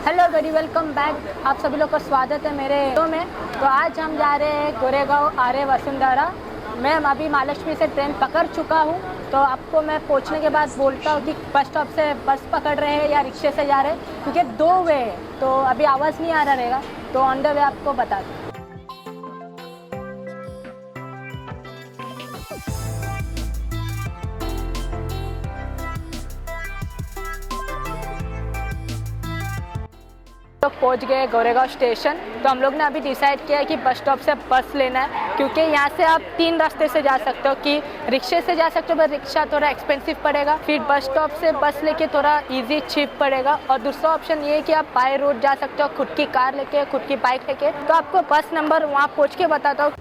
Hello very welcome back. आप सभी लोग का स्वागत है मेरे शो में। तो आज हम जा रहे हैं गोरेगांव आर्य वसुंधरा। मैं अभी महालक्ष्मी से ट्रेन पकड़ चुका हूँ। तो आपको मैं पहुँचने के बाद बोलता हूँ कि बस स्टॉप से बस पकड़ रहे हैं या रिक्शे से जा रहे हैं, क्योंकि दो वे है तो अभी आवाज़ नहीं आ रहा रहेगा। तो ऑन द वे आपको बता दूँ। तो पहुंच गए गोरेगांव स्टेशन। तो हम लोग ने अभी डिसाइड किया है कि बस स्टॉप से बस लेना है, क्योंकि यहाँ से आप 3 रास्ते से जा सकते हो। कि रिक्शे से जा सकते हो पर रिक्शा थोड़ा एक्सपेंसिव पड़ेगा, फिर बस स्टॉप से बस लेके थोड़ा इजी चीप पड़ेगा, और दूसरा ऑप्शन ये है कि आप बाय रोड जा सकते हो, खुद की कार लेके, खुद की बाइक लेके। तो आपको बस नंबर वहाँ पहुँच के बताता हूँ।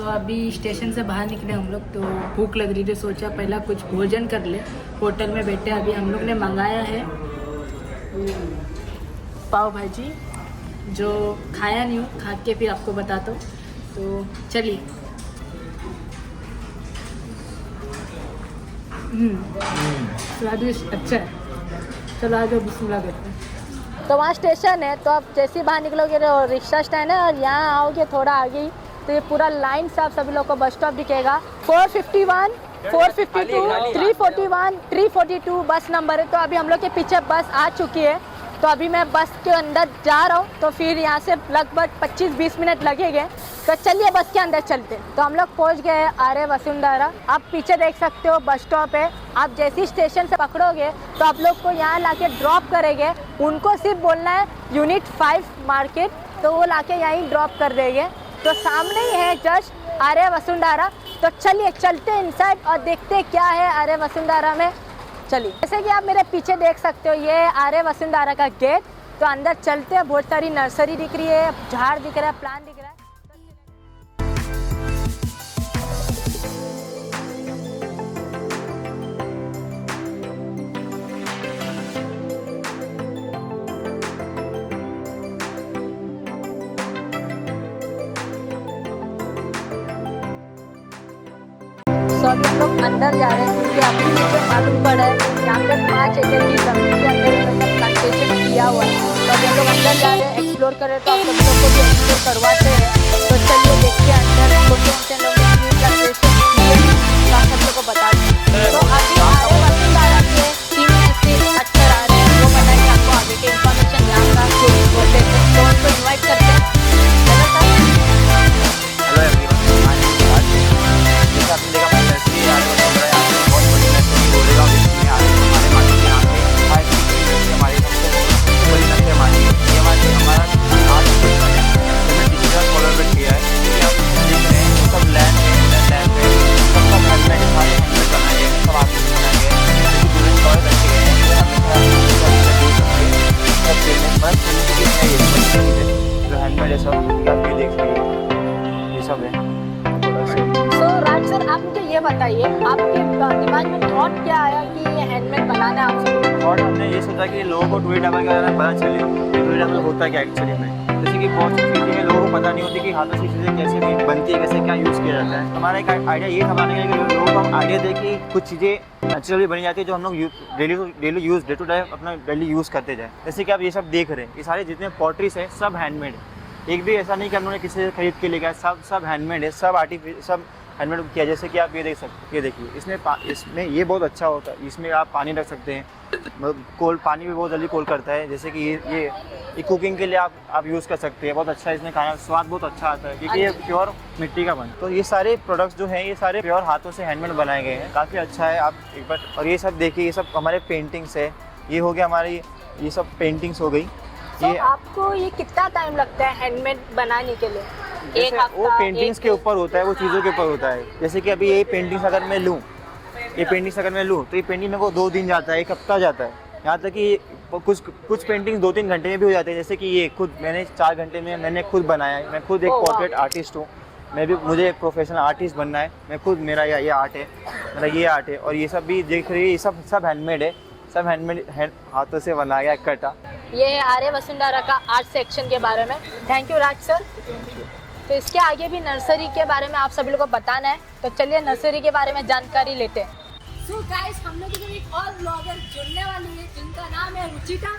अभी स्टेशन से बाहर निकले हम लोग, तो भूख लग रही थी, सोचा पहला कुछ भोजन कर ले। होटल में बैठे अभी हम लोग ने मंगाया है पाव भाजी, जो खाया नहीं हूँ, खा के फिर आपको बताता हूँ। तो चलिए। स्वादिष्ट अच्छा है। चलो आ जाओ, बिस्मिल्लाह करते हैं। तो वहाँ स्टेशन है, तो आप जैसे ही बाहर निकलोगे रिक्शा स्टैंड है, और यहाँ आओगे थोड़ा आगे ही तो ये पूरा लाइन से आप सभी लोग को बस स्टॉप दिखेगा। 451, 452, 341, 342 बस नंबर है। तो अभी हम लोग के पीछे बस आ चुकी है। तो अभी मैं बस के अंदर जा रहा हूँ, तो फिर यहाँ से लगभग 25-20 मिनट लगेंगे। तो चलिए बस के अंदर चलते हैं। तो हम लोग पहुँच गए आर्य वसुंधरा। आप पीछे देख सकते हो बस स्टॉप है। आप जैसे ही स्टेशन से पकड़ोगे तो आप लोग को यहाँ लाके ड्रॉप करेंगे। उनको सिर्फ बोलना है यूनिट 5 मार्केट, तो वो लाके यहीं ड्रॉप कर देंगे। तो सामने ही है जस्ट आर्य वसुंधरा। तो चलिए चलते हैं इनसाइड और देखते हैं क्या है आर्य वसुंधरा में। चलिए, जैसे कि आप मेरे पीछे देख सकते हो, ये आर्य वसुंधरा का गेट। तो अंदर चलते हैं। बहुत सारी नर्सरी दिख रही है, झाड़ दिख रहा है, प्लांट दिख रहा है। तो अभी हम लोग अंदर जा रहे हैं, क्योंकि आपको मुझे मालूम पड़ा है यहाँ पे 5 एकड़ की जमीन के अंदर प्लांटेशन किया हुआ है। तो अभी हम लोग अंदर जा रहे हैं, एक्सप्लोर कर रहे हैं। तो आप सभी लोग को भी एक्सप्लोर करवाते हैं। तो चलिए देखते हैं अंदर कौन-कौन लोग ने प्लांटेशन की है, तो आप सब लोग को बता दें। तो अभी आर्य वसुंधरा के 3 ऐसे अक्षर आ रहे हैं, वो बताएंगे आपको आगे के इन्फॉर्मेशन यहाँ का जो बोलते हैं। तो उनको इन्वाइट करते हैं। हेलो एवरीवन, आपने देखा मैं नर्सरी आज बहुत बड़ी नर्सरी गोरेगांव में आ रही है। हमारे मार्केट यहाँ पे हमारी सबसे बड़ी नर्सरी हमारा 8 डिजिटल कोलैबोरेट किया है। क्योंकि आप देख रहे हैं सब लैंड पे सब हैंडमेड सारे हैंडमेड बनाए गए हैं, सब आपको बनाए गए हैं। जो टॉय रखे गए हैं सब जो हैंडमेड है, सब आप ये देख सकते हैं, ये सब है। तो राज सर, आप मुझे ये बताइए, आपके दिमाग में थॉट क्या आया कि ये हैंडमेड बनाना है आपसे? और हमने ये सोचा कि लोगों को टूरिस्ट टेबल के बारे में पता चले कि टूरिस्ट टेबल होता है क्या एक्चुअली में। जैसे कि बहुत सी चीज़ें लोगों को पता नहीं होती कि हाथों से चीज़ें कैसे बनती है, कैसे क्या यूज़ किया जाता है। हमारा एक आइडिया ये था बनाने का कि लोगों को हम आइडिया दें कि कुछ चीज़ें नेचुरली बनी जाती है, जो हम लोग daily use day to day अपना डेली यूज़ करते जाए। जैसे कि आप ये सब देख रहे हैं, ये सारे जितने पॉटरीज हैं सब हैंडमेड है। एक भी ऐसा नहीं कि हम लोगों ने किसी से खरीद के ले गया, सब हैंडमेड है, सब सब हैंडमेड किया। जैसे कि आप ये देख सकते हैं, ये देखिए, इसमें ये बहुत अच्छा होता है। इसमें आप पानी रख सकते हैं, मतलब पानी भी बहुत जल्दी कोल्ड करता है। जैसे कि ये कुकिंग के लिए आप यूज़ कर सकते हैं। बहुत अच्छा इसमें खाना स्वाद बहुत अच्छा आता है, क्योंकि ये प्योर मिट्टी का बन। तो ये सारे प्रोडक्ट्स जो हैं ये सारे प्योर हाथों से हैंडमेड बनाए गए हैं। काफ़ी अच्छा है, आप एक बार। और ये सब देखिए, ये सब हमारे पेंटिंग्स है। ये हो गया हमारी, ये सब पेंटिंग्स हो गई। तो आपको ये कितना टाइम लगता है हैंडमेड बनाने के लिए? एक हफ्ता? वो पेंटिंग्स के ऊपर होता है, वो चीज़ों के ऊपर होता है। जैसे कि अभी ये पेंटिंग्स अगर मैं लूँ तो ये पेंटिंग मेरे को 2 दिन जाता है, 1 हफ्ता जाता है। यहाँ तक कि कुछ पेंटिंग्स 2-3 घंटे में भी हो जाते हैं। जैसे कि ये खुद मैंने 4 घंटे में मैंने खुद बनाया है। मैं खुद एक पोर्ट्रेट आर्टिस्ट हूँ। मुझे एक प्रोफेशनल आर्टिस्ट बनना है। मैं खुद, मेरा ये आर्ट है, मेरा ये आर्ट है। और ये सब भी देख रही है, ये सब हैंडमेड है, सब हैंडमेड हाथों से बनाया गया कटा। ये है आर्य वसुंधरा का आर्ट सेक्शन के बारे में। Thank you Raj sir. तो इसके आगे भी नर्सरी के बारे में आप सभी लोग को बताना है, तो चलिए नर्सरी के बारे में जानकारी लेते हैं। सो गाइस हम लोग इधर एक और ब्लॉगर जुड़ने वाली है जिनका नाम है Ruchita.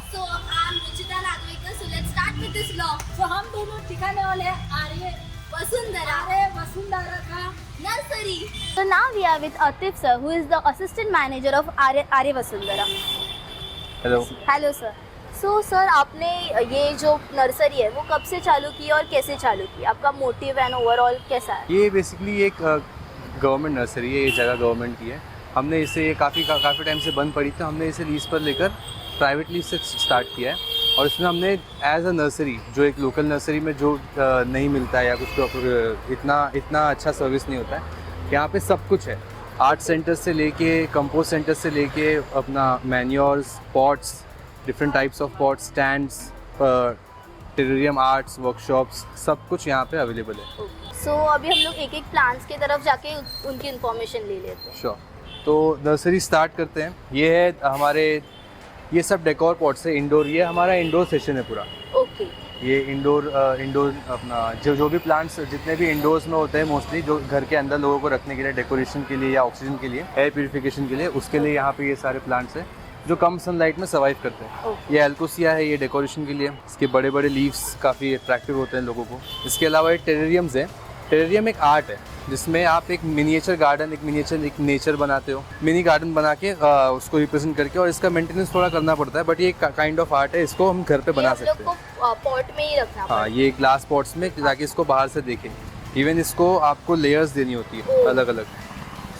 So I'm Ruchita Nagvekar. So let's start with this vlog. तो हम दोनों दिखाने वाले हैं आर्य वसुंधरा का Nursery. So now we are with Atif sir, who is the assistant manager of Arya Vasundhara. Hello. Hello sir. So sir, आपने ये जो नर्सरी है वो कब से चालू की और कैसे चालू की? आपका मोटिव एंड ओवरऑल कैसा है? ये बेसिकली एक गवर्नमेंट नर्सरी है, ये जगह गवर्नमेंट की है। हमने इसे काफ़ी टाइम से बंद पड़ी थी, हमने इसे लीज पर लेकर प्राइवेट लीज से स्टार्ट किया है। और इसमें हमने एज अ नर्सरी, जो एक लोकल नर्सरी में जो नहीं मिलता है या कुछ इतना अच्छा सर्विस नहीं होता है, यहाँ पे सब कुछ है। आर्ट सेंटर से लेके कंपोस्ट सेंटर से लेके अपना manures, pots, different types of pots, stands, terrarium arts, workshops, सब कुछ यहाँ पे अवेलेबल है। So अभी हम लोग एक प्लांट्स की तरफ जाके उनकी इन्फॉर्मेशन ले लेते हैं। श्योर। तो नर्सरी स्टार्ट करते हैं। ये है हमारे, ये सब डेकोर पॉट्स है, इंडोर। ये हमारा इंडोर सेशन है पूरा। ओके। ये इंडोर अपना जो भी प्लांट्स जितने भी इंडोर्स में होते हैं मोस्टली, जो घर के अंदर लोगों को रखने के लिए, डेकोरेशन के लिए या ऑक्सीजन के लिए, एयर प्यूरिफिकेशन के लिए, उसके लिए यहाँ पे ये सारे प्लांट्स हैं जो कम सनलाइट में सर्वाइव करते हैं। ये एल्कोसिया है, ये डेकोरेशन के लिए। इसके बड़े बड़े लीव्स काफ़ी अट्रैक्टिव होते हैं लोगों को। इसके अलावा ये टेरेरियम्स है। टेरेरियम एक आर्ट है जिसमें आप एक मिनिएचर गार्डन, एक नेचर बनाते हो, मिनी गार्डन बना के उसको रिप्रेजेंट करके, और इसका मेंटेनेंस थोड़ा करना पड़ता है, बट ये काइंड ऑफ आर्ट है। इसको हम घर पे बना सकते हैं। पॉट में ही रखना हाँ, ये ग्लास पॉट्स में, ताकि इसको बाहर से देखें। इवन इसको आपको लेयर्स देनी होती है अलग अलग,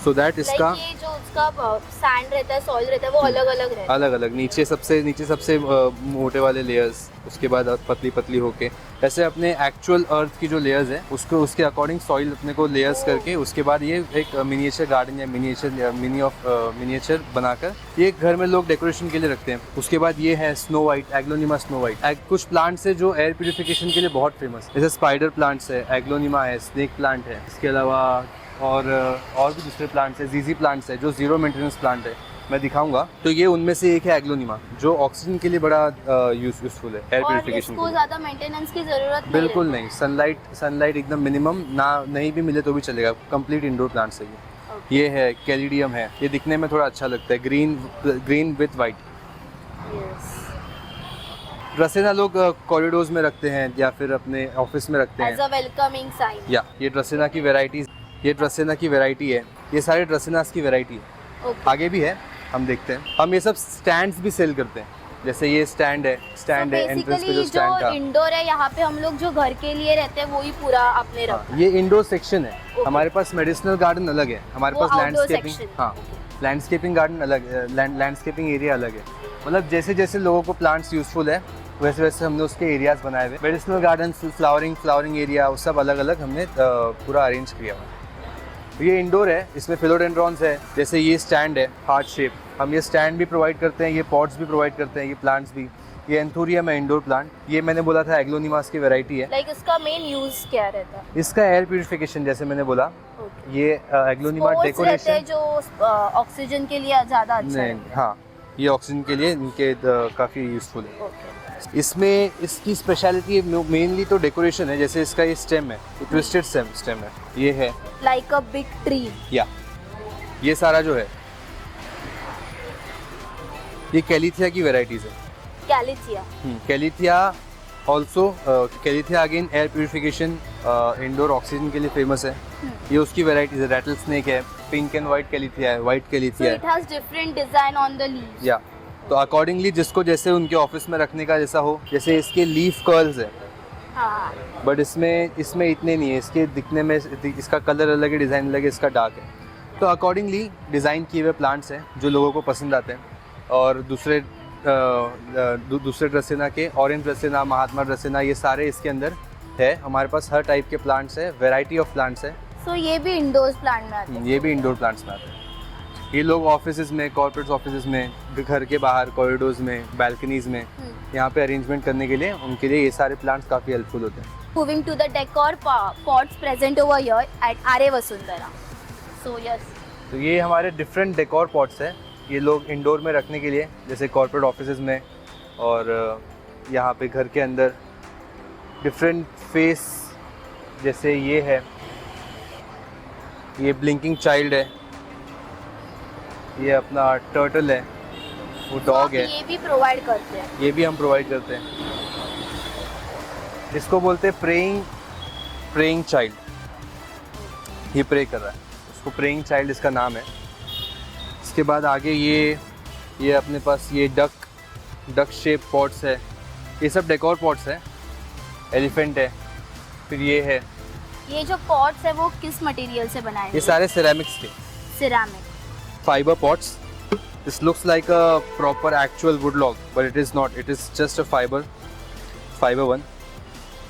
सो दैट इसका ये जो उसका सैंड रहता है, सॉइल रहता है, वो अलग अलग रहता है। अलग अलग नीचे सबसे मोटे वाले लेयर्स, उसके बाद पतली पतली होके, ऐसे अपने एक्चुअल अर्थ की जो लेयर्स है उसके अकॉर्डिंग सॉइल अपने को लेयर्स करके, उसके बाद ये एक मिनिएचर गार्डन या मिनिएचर बनाकर ये घर में लोग डेकोरेशन के लिए रखते हैं। उसके बाद ये है snow white, aglaonema snow white. कुछ प्लांट्स है जो एयर प्यूरिफिकेशन के लिए बहुत फेमस है, जैसे स्पाइडर प्लांट्स है, एग्लोनिमा है, स्नेक प्लांट है। इसके अलावा और भी दूसरे प्लांट्स है, जीजी प्लांट्स है जो जीरो मेंटेनेंस प्लांट है, मैं दिखाऊंगा। तो ये उनमें से एक है एग्लोनिमा, जो ऑक्सीजन के लिए बड़ा यूजफुल है, एयर प्यूरिफिकेशन के लिए। ज़्यादा मेंटेनेंस की ज़रूरत नहीं, बिल्कुल नहीं। सनलाइट एकदम मिनिमम, नहीं भी मिले तो भी चलेगा। कंप्लीट इंडोर प्लांट्स है ये। ये है कैलिडियम है, ये दिखने में थोड़ा अच्छा लगता है, ग्रीन विथ वाइट। ड्रेसेना लोग कॉरिडोर्स में रखते हैं या फिर अपने ऑफिस में रखते हैं एज अ वेलकमिंग साइन। या ये ड्रेसेना की वेराइटीज, ये ड्रेसेना की वैरायटी है, ये सारे ड्रेसेनास की वैरायटी है। आगे भी है, हम देखते हैं। हम ये सब स्टैंड्स भी सेल करते हैं, जैसे ये स्टैंड है एंट्रेंस पे जो स्टैंड था। इंडोर है, यहाँ पे हम लोग जो घर के लिए रहते हैं वही पूरा आपने रखा। ये इंडोर सेक्शन है। हमारे पास मेडिसिनल गार्डन अलग है, हमारे पास लैंडस्केपिंग, हाँ, लैंडस्केपिंग गार्डन अलग है, लैंडस्केपिंग एरिया अलग है। मतलब जैसे जैसे लोगों को प्लांट्स यूजफुल है वैसे वैसे हमने उसके एरियाज बनाए हुए। मेडिसिनल गार्डन, फ्लावरिंग एरिया, वो सब अलग अलग हमने पूरा अरेंज किया हुआ है। ये इंडोर है, इसमें फिलोडेंड्रॉन्स है, जैसे ये स्टैंड है हार्ट शेप, हम ये स्टैंड भी प्रोवाइड करते हैं, ये पॉट्स भी प्रोवाइड करते हैं, ये प्लांट्स भी। ये एंथोरियम है, इंडोर प्लांट। ये मैंने बोला था एग्लोनिमास की वैरायटी है। लाइक इसका मेन यूज क्या रहता है? इसका एयर प्यूरिफिकेशन, जैसे मैंने बोला। ये एग्लोनिमा डेकोरेशन जो ऑक्सीजन के लिए ज़्यादा अच्छा है। हाँ, ये ऑक्सीजन के लिए इनके काफ़ी यूजफुल है। इसमें इसकी स्पेशलिटी मेनली तो डेकोरेशन है, जैसे इसका ये स्टेम है, ये ट्विस्टेड स्टेम है, ये है लाइक अ बिग ट्री। या ये सारा जो है ये कैलिथिया की वेराइटीज है। Calathea also, calathea again air purification, indoor oxygen के लिए फेमस है। ये उसकी वेराइटीज है। रैटल स्नेक है, पिंक एंड व्हाइट कैलिथिया है, व्हाइट कैलिथिया है। It has different design on the leaves. या तो अकॉर्डिंगली जिसको जैसे उनके ऑफिस में रखने का जैसा हो, जैसे इसके लीफ कर्ल्स है, बट इसमें इतने नहीं है। इसके दिखने में इसका कलर अलग है, डिज़ाइन अलग है, इसका डार्क है। तो अकॉर्डिंगली डिज़ाइन किए हुए प्लांट्स हैं जो लोगों को पसंद आते हैं। और दूसरे ड्रेसेना के, ऑरेंज ड्रेसेना, महात्मा ड्रेसेना, ये सारे इसके अंदर है। हमारे पास हर टाइप के प्लांट्स है, वैरायटी ऑफ प्लांट्स है। सो ये भी इंडोर्स प्लांट में आते हैं? ये भी इंडोर प्लांट्स में आते हैं। ये लोग ऑफिसेज में, कॉर्पोरेट ऑफिसेज में, घर के बाहर कॉरिडोर्स में, बालकनीज में, यहाँ पे अरेंजमेंट करने के लिए, उनके लिए ये सारे प्लांट्स काफ़ी हेल्पफुल होते हैं। Moving to the decor pots present over here at Arya Vasundhara. So yes. तो ये हमारे डिफरेंट डेकोर पॉट्स हैं। ये लोग इंडोर में रखने के लिए, जैसे कॉर्पोरेट ऑफिसेज में और यहाँ पे घर के अंदर डिफरेंट फेस, जैसे ये है, ये ब्लिंकिंग चाइल्ड है, ये अपना टर्टल है, वो डॉग है, ये भी प्रोवाइड करते हैं। ये भी हम प्रोवाइड करते हैं। इसको बोलते हैं प्रेइंग चाइल्ड, ये प्रे कर रहा है, उसको प्रेइंग चाइल्ड इसका नाम है। इसके बाद आगे ये अपने पास ये डक शेप पॉट्स है, ये सब डेकोर पॉट्स है। एलिफेंट है, फिर ये है, ये जो पॉट्स है वो किस मटेरियल से बनाए ये सारे सिरेमिक्स के ceramic. Fibre pots. This looks like a proper actual would log but it is not, it is just a fibre one.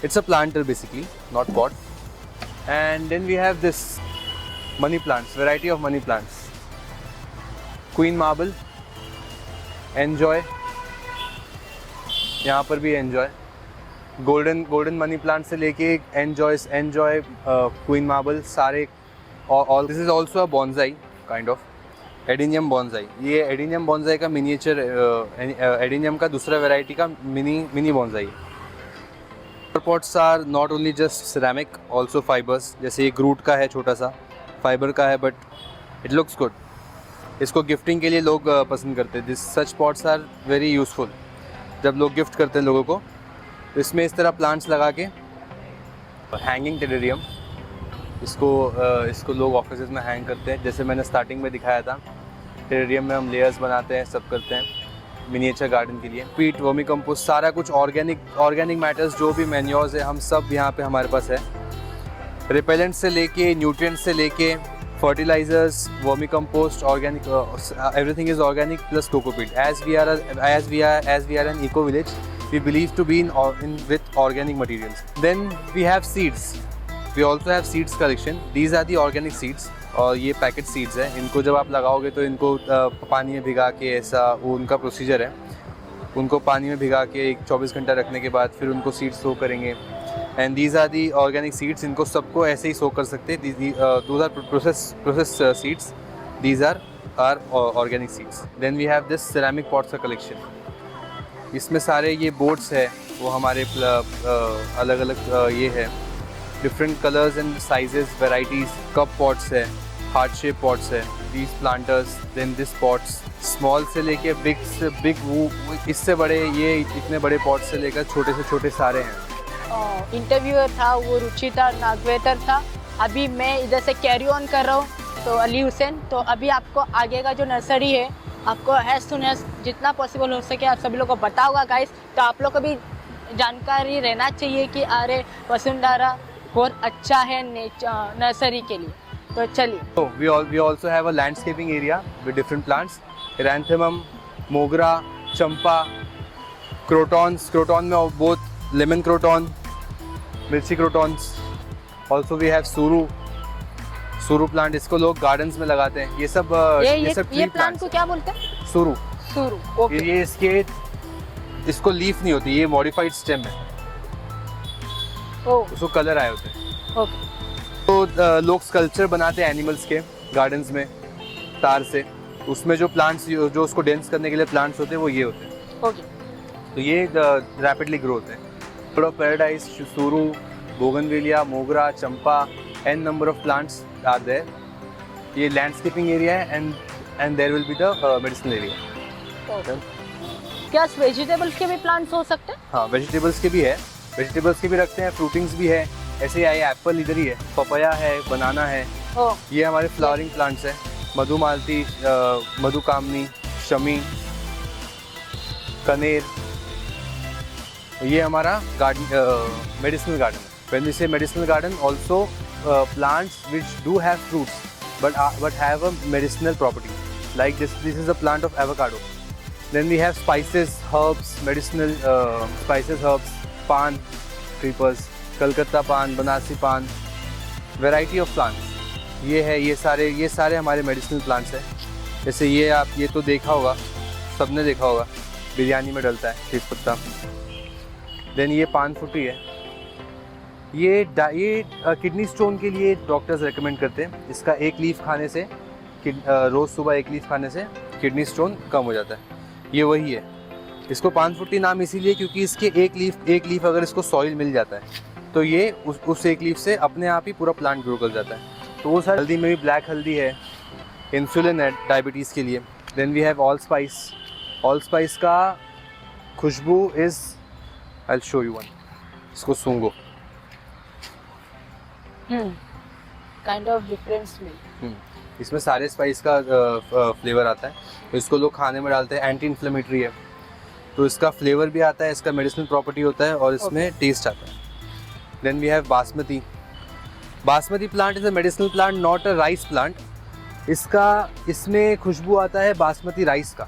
It's a planter basically, not pot. And then we have this money plants, variety of money plants. Queen marble, enjoy. यहाँ पर भी enjoy. Golden money plant से लेके enjoy, queen marble सारे all. This is also a bonsai kind of. Adenium bonsai, ये adenium bonsai का miniature, adenium का दूसरा वैरायटी का mini bonsai. Pots are not only just ceramic, also fibres. जैसे ये ग्रूट का है, छोटा सा फाइबर का है, बट इट लुक्स गुड. इसको गिफ्टिंग के लिए लोग पसंद करते हैं. This such pots are very useful. जब लोग गिफ्ट करते हैं लोगों को, तो इसमें इस तरह प्लांट्स लगा के हैंगिंग टेरेरियम, इसको लोग ऑफिस में हैंग करते हैं. जैसे मैंने स्टार्टिंग में दिखाया था, टेरेरियम में हम लेयर्स बनाते हैं, सब करते हैं मिनिएचर गार्डन के लिए. पीट, वर्मी कंपोस्ट, सारा कुछ ऑर्गेनिक मैटर्स, जो भी मैन्योर्स है, हम सब यहाँ पे हमारे पास है. रिपेलेंट से लेके न्यूट्रिएंट्स से लेके fertilisers, vermicompost, organic, everything is organic plus cocopeat. As we are an eco village, we believe to be in with organic materials. Then we have seeds. We also have seeds collection. These are the organic seeds, और ये packet seeds हैं. इनको जब आप लगाओगे तो इनको पानी में भिगा के, ऐसा वो उनका प्रोसीजर है. उनको पानी में भिगा के 24 घंटा रखने के बाद फिर उनको सीड्स सो करेंगे. And these are the organic seeds. इनको सबको ऐसे ही सो कर सकते हैं. Those are process seeds. These are organic seeds. Then we have this ceramic pots का कलेक्शन. इसमें सारे ये बोर्ड्स है, वो हमारे अलग अलग ये है, different colours and sizes, varieties. Cup pots है, हार्ट शेप पॉट्स है, these planters. Then this pots, small से लेके बिग वो, इससे बड़े, ये इतने बड़े पॉट्स से लेकर छोटे से छोटे सारे हैं. इंटरव्यूअर था वो रुचिता नागवेकर था. अभी मैं इधर से कैरी ऑन कर रहा हूँ, तो अली हुसैन. तो अभी आपको आगे का जो नर्सरी है, आपको एज सुन एज जितना पॉसिबल हो सके आप सभी लोग को बताओगा गाइस. तो आप लोग को भी जानकारी रहना चाहिए कि अरे वसुंधरा बहुत अच्छा है नर्सरी के लिए. तो चलिए. So we also have a landscaping area with different plants. Eranthemum, मोगरा, चंपा, crotons. Croton में both lemon croton, मिर्ची crotons. Also we have सुरू प्लांट. इसको लोग गार्डन्स में लगाते हैं. ये सब ये प्लांट को क्या बोलते हैं? सुरू. ओके. ये इसको लीफ नहीं होती, ये मॉडिफाइड स्टेम है. उसको कलर आए होते हैं. ओके. तो लोग स्कल्पचर बनाते हैं एनिमल्स के गार्डन्स में तार से. उसमें जो प्लांट्स, जो उसको डेंस करने के लिए प्लांट्स होते हैं, वो ये होते हैं. ओके. तो ये रैपिडली ग्रो होते हैं. बर्ड ऑफ पैराडाइज, सुरू, बोगनविलिया, मोगरा, चंपा, an number of plants are there. ये लैंडस्केपिंग एरिया है. And there will be the medicinal area. क्या वेजिटेबल्स के भी प्लांट्स हो सकते हैं? हाँ, वेजिटेबल्स के भी है. वेजिटेबल्स के भी रखते हैं, फ्रूटिंग्स भी है. ऐसे ही एप्पल इधर ही है, पपाया है, बनाना है. ये हमारे फ्लावरिंग प्लांट्स हैं. मधुमालती, मधुकामनी, शमी, कनेर. ये हमारा गार्डन, मेडिसिनल गार्डन है. When we say medicinal garden, also plants which do have fruits but have a medicinal property. Like this is a plant of avocado. Then we have spices, herbs, medicinal spices, herbs, pan, creepers, Calcutta पान, बनारसी पान, variety of plants. ये है, ये सारे हमारे medicinal plants हैं. जैसे ये तो देखा होगा, सबने देखा होगा, बिरयानी में डलता है तेज पत्ता. देन ये पान फुटी है. ये किडनी स्टोन के लिए डॉक्टर्स रेकमेंड करते हैं. इसका एक लीफ खाने से, रोज़ सुबह एक लीफ खाने से किडनी स्टोन कम हो जाता है. ये वही है. इसको पान फुट्टी नाम इसीलिए क्योंकि इसके एक लीफ अगर इसको सॉइल मिल जाता है तो ये उस एक लीफ से अपने आप ही पूरा प्लांट ग्रो कर जाता है. तो वो सर, हल्दी में भी ब्लैक हल्दी है, इंसुलिन है डायबिटीज़ के लिए। Then we have allspice का खुशबू is, I will show you one, इसको सूंघो। Kind of different smell. इसमें सारे स्पाइस का फ्लेवर आता है, तो इसको लोग खाने में डालते हैं, एंटी इन्फ्लेमेटरी है, तो इसका फ्लेवर भी आता है, इसका मेडिसिनल प्रॉपर्टी होता है और इसमें टेस्ट आता है। Then we have basmati plant is a medicinal plant, not a rice plant. इसमें खुशबू आता है बासमती राइस का,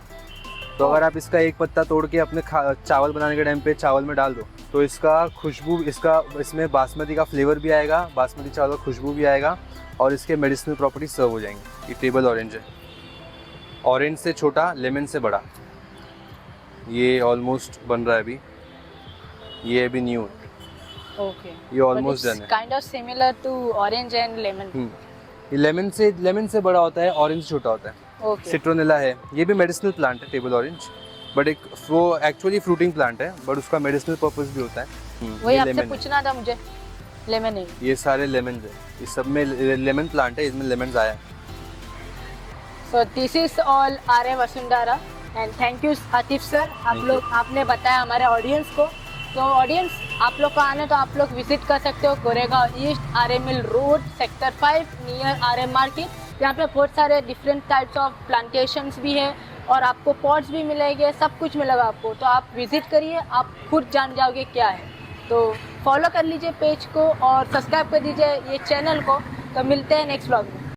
तो अगर आप इसका एक पत्ता तोड़ के अपने चावल बनाने के टाइम पे चावल में डाल दो तो इसका खुशबू, इसमें बासमती का फ्लेवर भी आएगा, बासमती चावल का खुशबू भी आएगा और इसके मेडिसिनल प्रॉपर्टी सर्व हो जाएंगी। ये टेबल ऑरेंज है, ऑरेंज से छोटा, लेमन से बड़ा। ये ऑलमोस्ट बन रहा है अभी, ये अभी न्यू है। ओके, ये ऑलमोस्ट डन है। Kind of similar to orange and lemon. ये लेमन से बड़ा होता है, ऑरेंज से छोटा होता है। ओके, सिट्रोनेला है, ये भी मेडिसिनल प्लांट है टेबल ऑरेंज, बट वो एक्चुअली फ्रूटिंग प्लांट है, बट उसका मेडिसिनल पर्पस भी होता है। वही ये आपसे lemon है। पूछना था मुझे, लेमन नहीं। ये सारे लेमन है, इस सब में लेमन प्लांट है, इसमें लेमन आया है। So this is all are a Vasundhara and thank you Atif sir. आपने बताया हमारे ऑडियंस को। तो ऑडियंस, आप लोग को आना तो आप लोग विजिट कर सकते हो Goregaon east, R mill road, sector 5 near RM market. यहाँ पे बहुत सारे डिफरेंट टाइप्स ऑफ प्लांटेशंस भी है और आपको पॉट्स भी मिलेंगे, सब कुछ मिलेगा आपको। तो आप विजिट करिए, आप खुद जान जाओगे क्या है। तो फॉलो कर लीजिए पेज को और सब्सक्राइब कर दीजिए ये चैनल को। तो मिलते हैं नेक्स्ट व्लॉग में।